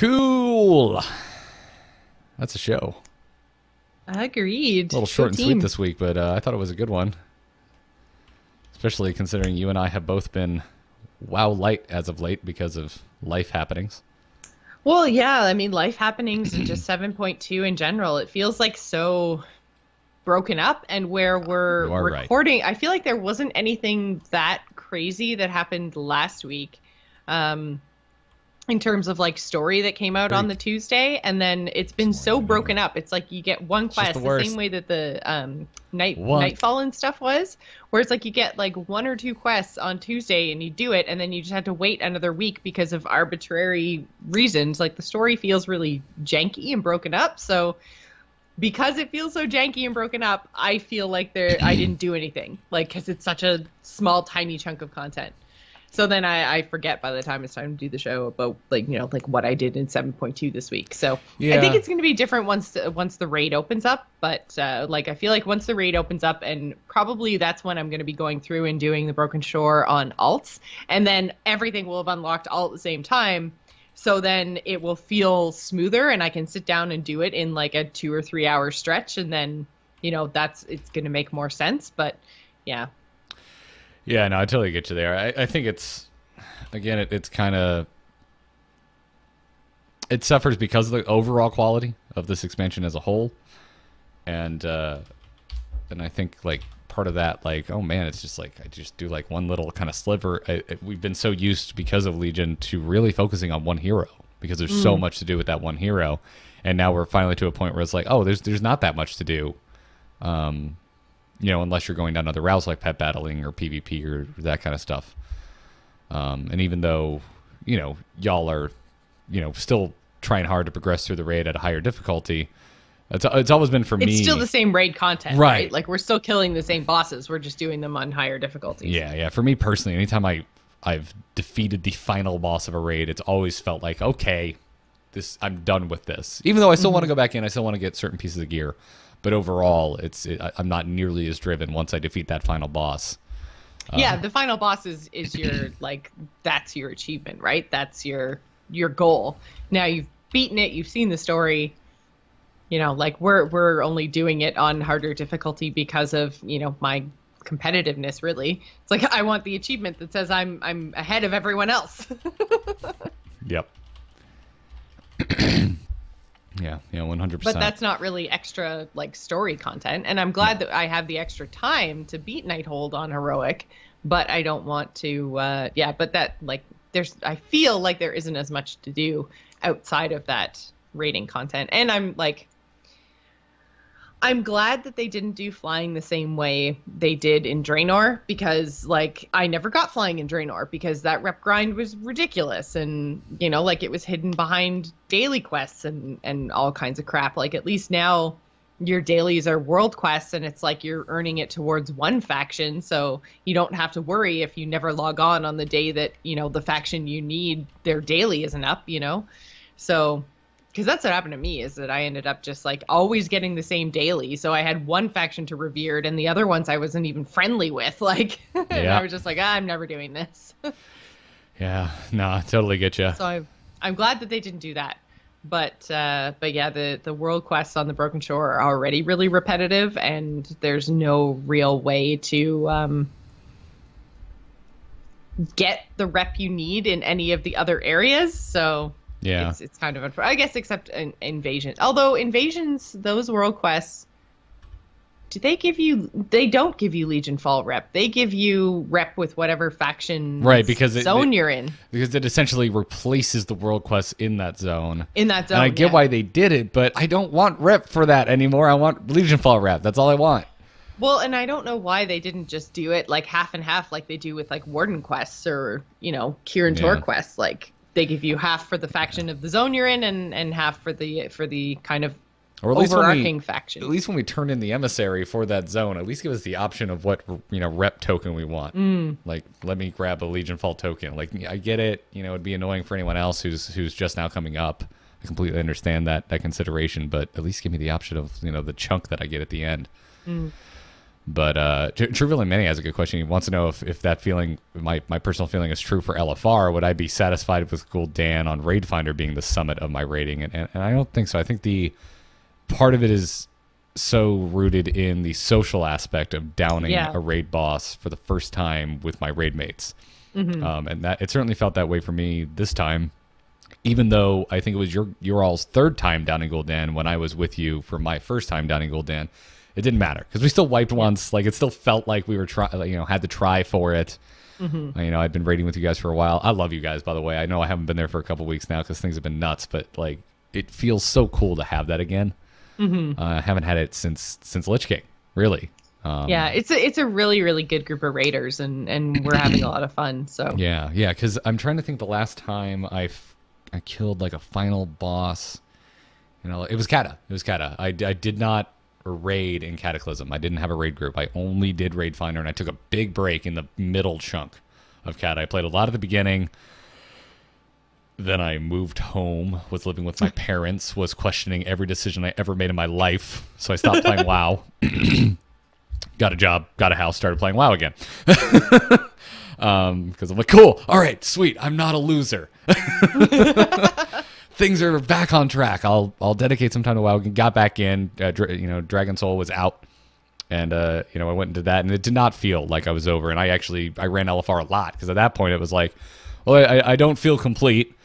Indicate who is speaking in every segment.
Speaker 1: Cool. That's a show.
Speaker 2: Agreed.
Speaker 1: A little short and sweet this week, but I thought it was a good one. Especially considering you and I have both been light as of late because of life happenings.
Speaker 2: Well, yeah, I mean, life happenings and just 7.2 in general, it feels like so broken up. And where we're recording, right. I feel like there wasn't anything that crazy that happened last week. In terms of like story that came out on the Tuesday, and then it's been so broken up. It's like you get one quest the same way that the Nightfall and stuff was, where it's like you get like 1 or 2 quests on Tuesday and you do it, and then you just have to wait another week because of arbitrary reasons. Like the story feels really janky and broken up. So because it feels so janky and broken up, I feel like I didn't do anything, like, because it's such a small, tiny chunk of content. So then I forget by the time it's time to do the show about like what I did in 7.2 this week. So yeah. I think it's going to be different once the raid opens up. But like I feel like once the raid opens up, and probably that's when I'm going to be going through and doing the Broken Shore on alts, and then everything will have unlocked all at the same time. So then it will feel smoother, and I can sit down and do it in like a 2 or 3 hour stretch, and then it's going to make more sense. But yeah.
Speaker 1: Yeah, no, I totally get you there. I think it's, again, it's kind of, it suffers because of the overall quality of this expansion as a whole. And I think, like, part of that, like, oh man, it's just like, I just do like one little kind of sliver. We've been so used, because of Legion, to really focusing on one hero, because there's so much to do with that one hero. And now we're finally to a point where it's like, oh, there's not that much to do. Unless you're going down other routes like pet battling or PvP or that kind of stuff. And even though, y'all are, still trying hard to progress through the raid at a higher difficulty, it's always been for me.
Speaker 2: It's still the same raid content, right? Like, we're still killing the same bosses. We're just doing them on higher difficulties.
Speaker 1: Yeah. For me personally, anytime I've defeated the final boss of a raid, it's always felt like, okay, I'm done with this. Even though I still want to go back in, I still want to get certain pieces of gear. But overall, I'm not nearly as driven once I defeat that final boss.
Speaker 2: Yeah, the final boss is your, like, that's your achievement, right? That's your goal. Now you've beaten it, you've seen the story. Like we're only doing it on harder difficulty because of my competitiveness. Really, it's like I want the achievement that says I'm ahead of everyone else.
Speaker 1: Yep. Yeah, 100%.
Speaker 2: But that's not really extra, like, story content. And I'm glad that I have the extra time to beat Nighthold on Heroic, but I don't want to, but that, like, I feel like there isn't as much to do outside of that raiding content. And I'm glad that they didn't do flying the same way they did in Draenor, because, like, I never got flying in Draenor because that rep grind was ridiculous, and, like, it was hidden behind daily quests and all kinds of crap. Like, at least now your dailies are world quests, and it's like you're earning it towards one faction, so you don't have to worry if you never log on the day that, the faction you need, their daily isn't up, So... because that's what happened to me, is that I ended up just like always getting the same daily. So I had one faction to Revered, and the other ones I wasn't even friendly with. Like, and I was just like, I'm never doing this.
Speaker 1: Yeah, no, I totally get you.
Speaker 2: So I'm glad that they didn't do that. But yeah, the world quests on the Broken Shore are already really repetitive, and there's no real way to get the rep you need in any of the other areas. So. Yeah, it's kind of I guess, except Invasion. Although Invasions, those world quests, they don't give you Legion Fall rep. They give you rep with whatever faction zone you're in.
Speaker 1: Because it essentially replaces the world quests in that zone.
Speaker 2: And I
Speaker 1: get why they did it, but I don't want rep for that anymore. I want Legion Fall rep. That's all I want.
Speaker 2: Well, and I don't know why they didn't just do it like half and half, like they do with like Warden quests or Kirin Tor quests. Like, they give you half for the faction of the zone you're in, and half for the kind of overarching faction.
Speaker 1: At least when we turn in the emissary for that zone, at least give us the option of what rep token we want. Like, let me grab a Legion Fall token. Like, I get it. It'd be annoying for anyone else who's just now coming up. I completely understand that consideration, but at least give me the option of the chunk that I get at the end. But Trivial Many has a good question. He wants to know if that feeling, my personal feeling, is true for LFR. Would I be satisfied with Gul'dan on Raid Finder being the summit of my rating? And I don't think so. I think the part of it is so rooted in the social aspect of downing a raid boss for the first time with my raid mates. And that it certainly felt that way for me this time, even though I think it was your all's third time downing Gul'dan when I was with you for my first time downing Gul'dan. It didn't matter because we still wiped once. Like, it still felt like we were had to try for it. I'd been raiding with you guys for a while. I love you guys, by the way. I know I haven't been there for a couple weeks now because things have been nuts, but like, it feels so cool to have that again. I haven't had it since Lich King, really.
Speaker 2: It's a really, really good group of raiders, and we're having a lot of fun. So
Speaker 1: yeah, because I'm trying to think the last time I killed like a final boss. It was Kata. I did not raid in Cataclysm. I didn't have a raid group. I only did Raid Finder, and I took a big break in the middle chunk of Kata. I played a lot at the beginning. Then I moved home, was living with my parents, was questioning every decision I ever made in my life. So I stopped playing WoW. Got a job, got a house, started playing WoW again. Because I'm like, cool, all right, sweet, I'm not a loser. Things are back on track. I'll dedicate some time to WoW. Got back in. Dragon Soul was out, and I went and did that, and it did not feel like I was over. And I ran LFR a lot because at that point it was like, well, I don't feel complete.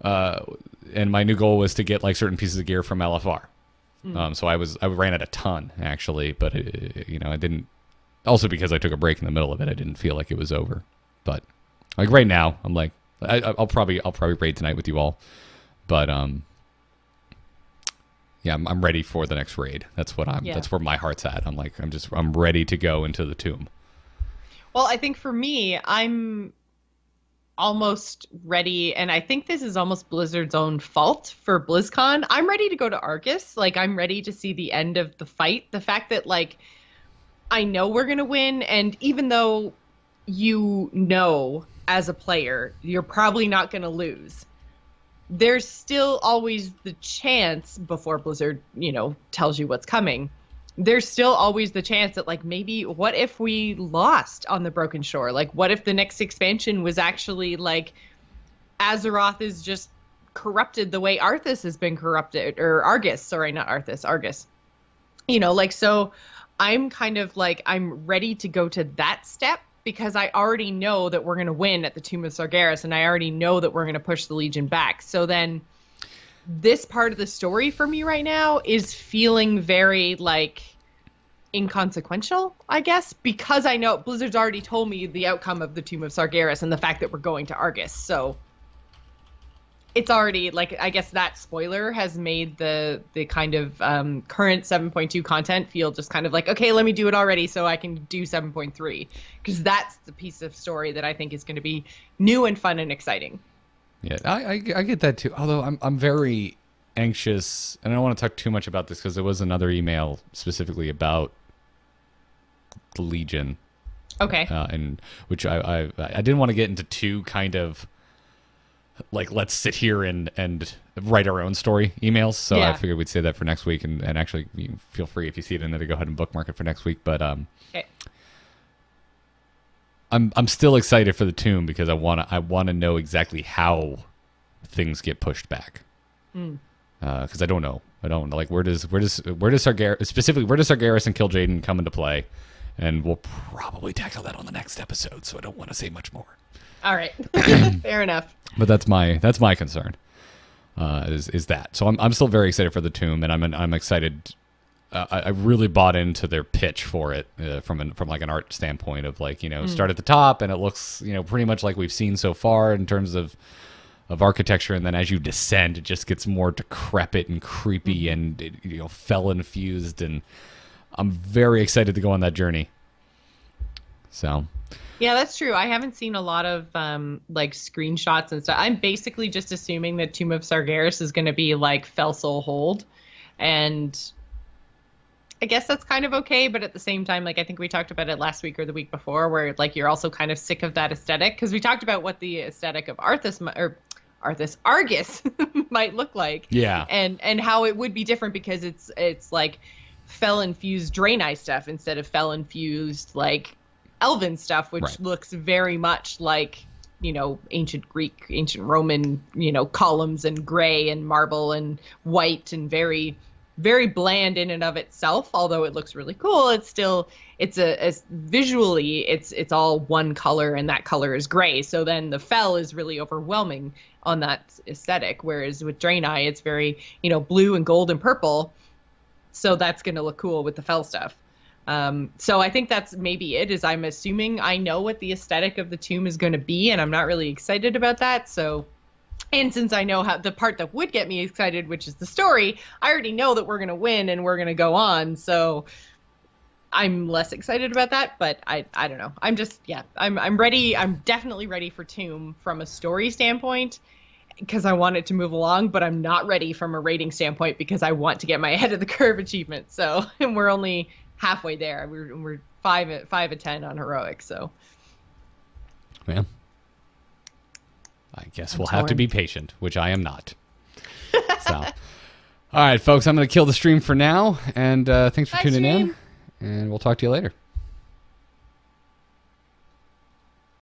Speaker 1: And my new goal was to get like certain pieces of gear from LFR. So I ran it a ton actually, but I didn't. Also because I took a break in the middle of it, I didn't feel like it was over. But like right now, I'm like, I'll probably raid tonight with you all, but I'm ready for the next raid. That's where my heart's at. I'm ready to go into the tomb.
Speaker 2: Well, I think for me, I'm almost ready, and I think this is almost Blizzard's own fault for BlizzCon. I'm ready to go to Argus. Like, I'm ready to see the end of the fight. The fact that, like, I know we're going to win, and even though as a player, you're probably not going to lose, there's still always the chance, before Blizzard, tells you what's coming, there's still always the chance that, like, maybe what if we lost on the Broken Shore? Like, what if the next expansion was actually, like, Azeroth is just corrupted the way Arthas has been corrupted, or Argus, sorry, not Arthas, Argus. So I'm kind of like, I'm ready to go to that step because I already know that we're going to win at the Tomb of Sargeras, and I already know that we're going to push the Legion back. So then this part of the story for me right now is feeling very, like, inconsequential, I guess, because I know Blizzard's already told me the outcome of the Tomb of Sargeras and the fact that we're going to Argus. So it's already, like, I guess that spoiler has made the kind of current 7.2 content feel just kind of like, okay, let me do it already so I can do 7.3, because that's the piece of story that I think is going to be new and fun and exciting.
Speaker 1: Yeah, I get that too. Although I'm very anxious, and I don't want to talk too much about this because there was another email specifically about the Legion.
Speaker 2: Okay.
Speaker 1: And which I didn't want to get into too kind of like, let's sit here and write our own story emails. So I figured we'd say that for next week, and actually feel free if you see it in there to go ahead and bookmark it for next week. But
Speaker 2: okay.
Speaker 1: I'm still excited for the tomb because I want to know exactly how things get pushed back. Because I don't know. Like, where does Sargeras, specifically where does Sargeras and Kill Jaden come into play? And we'll probably tackle that on the next episode. So I don't want to say much more.
Speaker 2: All right, fair enough.
Speaker 1: But that's my concern. Is that. So I'm still very excited for the tomb, and I'm excited. I really bought into their pitch for it from like an art standpoint of, like, start at the top and it looks pretty much like we've seen so far in terms of architecture, and then as you descend it just gets more decrepit and creepy and fel infused, and I'm very excited to go on that journey. So
Speaker 2: yeah, that's true. I haven't seen a lot of like screenshots and stuff. I'm basically just assuming that Tomb of Sargeras is going to be like Fell Soul Hold, and I guess that's kind of okay, but at the same time, like, I think we talked about it last week or the week before, where, like, you're also kind of sick of that aesthetic, because we talked about what the aesthetic of Argus might look like.
Speaker 1: Yeah.
Speaker 2: And how it would be different because it's like fel infused Draenei stuff instead of fel infused like Elven stuff, which looks very much like, you know, ancient Greek, ancient Roman, you know, columns and gray and marble and white and very, very bland in and of itself. Although it looks really cool, it's still, it's visually, it's all one color, and that color is gray. So then the fel is really overwhelming on that aesthetic. Whereas with Draenei, it's very, you know, blue and gold and purple. So that's going to look cool with the fel stuff. So I think that's maybe it, is I'm assuming I know what the aesthetic of the tomb is going to be, and I'm not really excited about that. So, and since I know how the part that would get me excited, which is the story, I already know that we're going to win and we're going to go on. So I'm less excited about that, but I don't know. I'm just, yeah, I'm ready. I'm definitely ready for Tomb from a story standpoint, because I want it to move along, but I'm not ready from a rating standpoint because I want to get my ahead of the curve achievement. So, and we're only halfway there. We're 5 of 10 on heroic. So,
Speaker 1: well, I guess we'll have to be patient, which I am not. So, all right, folks, I'm going to kill the stream for now, and thanks for tuning in, and we'll talk to you later.